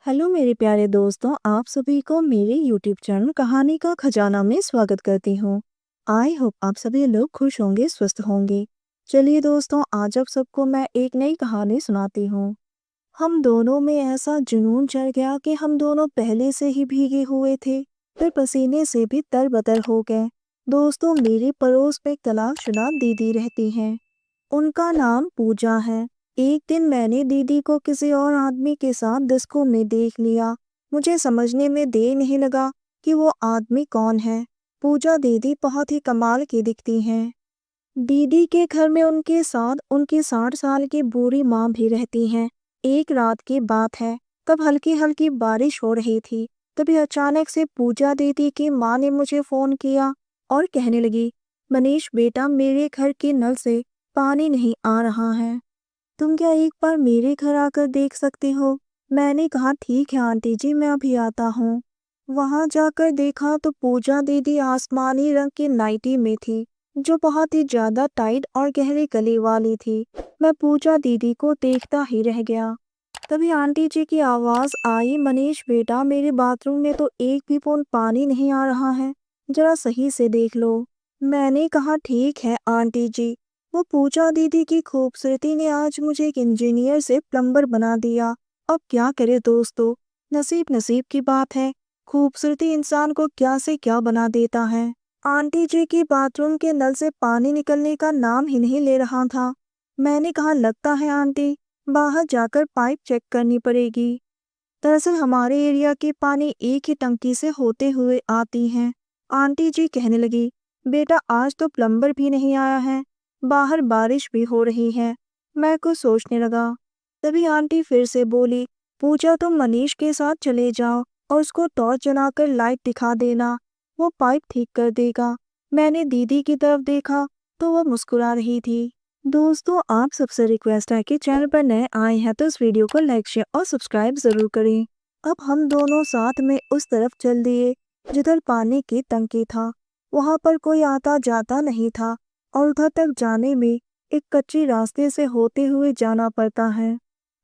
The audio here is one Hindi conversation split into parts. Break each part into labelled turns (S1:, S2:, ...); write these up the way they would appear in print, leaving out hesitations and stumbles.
S1: हेलो मेरे प्यारे दोस्तों, आप सभी को मेरे यूट्यूब चैनल कहानी का खजाना में स्वागत करती हूँ। आई होप आप सभी लोग खुश होंगे, स्वस्थ होंगे। चलिए दोस्तों, आज आप सबको मैं एक नई कहानी सुनाती हूँ। हम दोनों में ऐसा जुनून चढ़ गया कि हम दोनों पहले से ही भीगे हुए थे, फिर पसीने से भी तरबतर हो गए। दोस्तों, मेरे पड़ोस में एक तलाकशुदा दीदी रहती हैं। उनका नाम पूजा है। एक दिन मैंने दीदी को किसी और आदमी के साथ डिस्को में देख लिया। मुझे समझने में देर नहीं लगा कि वो आदमी कौन है। पूजा दीदी बहुत ही कमाल की दिखती हैं। दीदी के घर में उनके साथ उनकी 60 साल की बूढ़ी माँ भी रहती हैं। एक रात की बात है, तब हल्की हल्की बारिश हो रही थी। तभी अचानक से पूजा दीदी की माँ ने मुझे फोन किया और कहने लगी, मनीष बेटा, मेरे घर के नल से पानी नहीं आ रहा है। तुम क्या एक बार मेरे घर आकर देख सकते हो? मैंने कहा ठीक है आंटी जी, मैं अभी आता हूँ। वहां जाकर देखा तो पूजा दीदी आसमानी रंग की नाइटी में थी, जो बहुत ही ज्यादा टाइट और गहरे गले वाली थी। मैं पूजा दीदी को देखता ही रह गया। तभी आंटी जी की आवाज आई, मनीष बेटा, मेरे बाथरूम में तो एक भी बूंद पानी नहीं आ रहा है, जरा सही से देख लो। मैंने कहा ठीक है आंटी जी। वो पूजा दीदी की खूबसूरती ने आज मुझे एक इंजीनियर से प्लम्बर बना दिया। अब क्या करे दोस्तों, नसीब नसीब की बात है। खूबसूरती इंसान को क्या से क्या बना देता है। आंटी जी की बाथरूम के नल से पानी निकलने का नाम ही नहीं ले रहा था। मैंने कहा लगता है आंटी, बाहर जाकर पाइप चेक करनी पड़ेगी। दरअसल हमारे एरिया की पानी एक ही टंकी से होते हुए आती हैं। आंटी जी कहने लगी, बेटा आज तो प्लम्बर भी नहीं आया है, बाहर बारिश भी हो रही है। मैं कुछ सोचने लगा। तभी आंटी फिर से बोली, पूजा तुम मनीष के साथ चले जाओ और उसको टॉर्च जलाकर लाइट दिखा देना, वो पाइप ठीक कर देगा। मैंने दीदी की तरफ देखा तो वो मुस्कुरा रही थी। दोस्तों, आप सबसे रिक्वेस्ट है कि चैनल पर नए आए हैं तो इस वीडियो को लाइक शेयर और सब्सक्राइब जरूर करें। अब हम दोनों साथ में उस तरफ चल दिए जिधर पानी की टंकी था। वहां पर कोई आता जाता नहीं था और उधर तक जाने में एक कच्ची रास्ते से होते हुए जाना पड़ता है।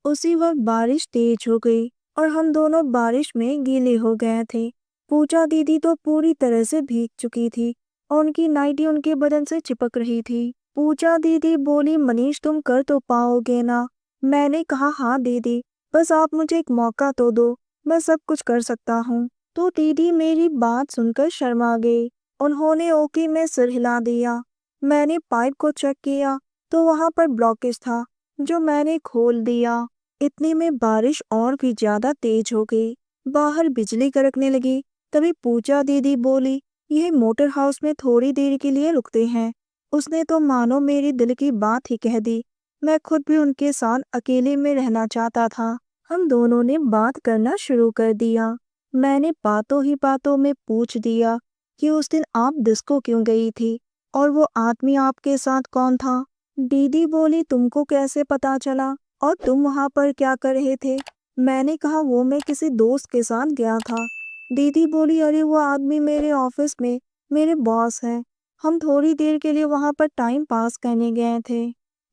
S1: उसी वक्त बारिश तेज हो गई और हम दोनों बारिश में गीले हो गए थे। पूजा दीदी तो पूरी तरह से भीग चुकी थी और उनकी नाइटी उनके बदन से चिपक रही थी। पूजा दीदी बोली, मनीष तुम कर तो पाओगे ना? मैंने कहा हाँ दीदी, बस आप मुझे एक मौका तो दो, मैं सब कुछ कर सकता हूँ। तो दीदी मेरी बात सुनकर शर्मा गई। उन्होंने ओके में सिर हिला दिया। मैंने पाइप को चेक किया तो वहां पर ब्लॉकेज था, जो मैंने खोल दिया। इतने में बारिश और भी ज्यादा तेज हो गई। बाहर बिजली कड़कने लगी। तभी पूजा दीदी बोली, यह मोटर हाउस में थोड़ी देर के लिए रुकते हैं। उसने तो मानो मेरी दिल की बात ही कह दी। मैं खुद भी उनके साथ अकेले में रहना चाहता था। हम दोनों ने बात करना शुरू कर दिया। मैंने बातों ही बातों में पूछ दिया कि उस दिन आप डिस्को क्यों गई थी और वो आदमी आपके साथ कौन था। दीदी बोली, तुमको कैसे पता चला और तुम वहां पर क्या कर रहे थे? मैंने कहा वो मैं किसी दोस्त के साथ गया था। दीदी बोली, अरे वो आदमी मेरे ऑफिस में मेरे बॉस है, हम थोड़ी देर के लिए वहां पर टाइम पास करने गए थे।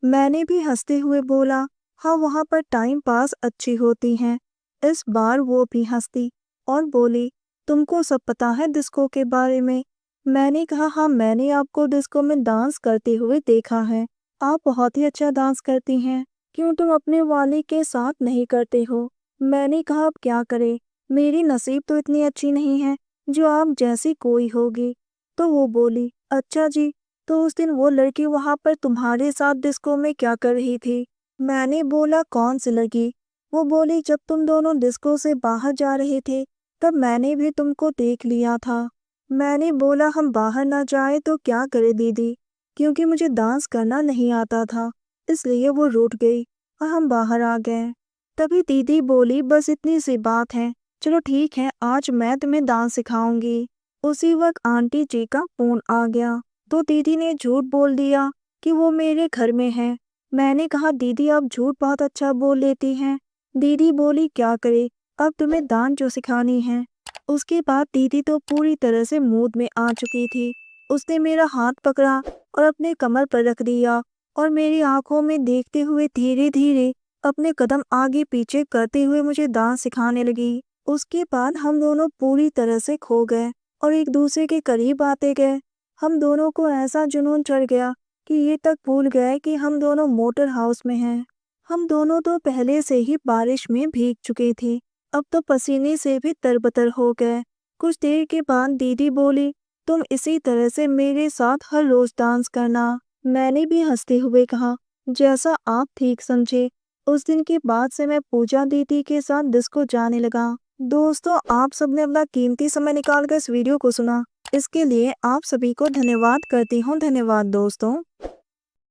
S1: मैंने भी हंसते हुए बोला, हाँ वहां पर टाइम पास अच्छी होती हैं। इस बार वो भी हंसती और बोली, तुमको सब पता है डिस्को के बारे में? मैंने कहा हाँ, मैंने आपको डिस्को में डांस करते हुए देखा है। आप बहुत ही अच्छा डांस करती हैं। क्यों तुम अपने वाली के साथ नहीं करते हो? मैंने कहा अब क्या करे, मेरी नसीब तो इतनी अच्छी नहीं है जो आप जैसी कोई होगी। तो वो बोली, अच्छा जी, तो उस दिन वो लड़की वहां पर तुम्हारे साथ डिस्को में क्या कर रही थी? मैंने बोला, कौन सी लड़की? वो बोली, जब तुम दोनों डिस्को से बाहर जा रहे थे तब मैंने भी तुमको देख लिया था। मैंने बोला, हम बाहर ना जाए तो क्या करे दीदी, क्योंकि मुझे डांस करना नहीं आता था, इसलिए वो रूठ गई और हम बाहर आ गए। तभी दीदी बोली, बस इतनी सी बात है, चलो ठीक है, आज मैं तुम्हें डांस सिखाऊंगी। उसी वक्त आंटी जी का फोन आ गया तो दीदी ने झूठ बोल दिया कि वो मेरे घर में है। मैंने कहा, दीदी आप झूठ बहुत अच्छा बोल लेती हैं। दीदी बोली, क्या करे, अब तुम्हें डांस जो सिखानी है। उसके बाद दीदी तो पूरी तरह से मूड में आ चुकी थी। उसने मेरा हाथ पकड़ा और अपने कमर पर रख दिया और मेरी आंखों में देखते हुए धीरे धीरे अपने कदम आगे पीछे करते हुए मुझे डांस सिखाने लगी। उसके बाद हम दोनों पूरी तरह से खो गए और एक दूसरे के करीब आते गए। हम दोनों को ऐसा जुनून चढ़ गया कि ये तक भूल गए कि हम दोनों मोटर हाउस में हैं। हम दोनों तो पहले से ही बारिश में भीग चुके थे, अब तो पसीने से भी तरबतर हो गए। कुछ देर के बाद दीदी बोली, तुम इसी तरह से मेरे साथ हर रोज डांस करना। मैंने भी हंसते हुए कहा, जैसा आप ठीक समझे। उस दिन के बाद से मैं पूजा दीदी के साथ डिस्को जाने लगा। दोस्तों, आप सबने अपना कीमती समय निकालकर इस वीडियो को सुना, इसके लिए आप सभी को धन्यवाद करती हूँ। धन्यवाद दोस्तों।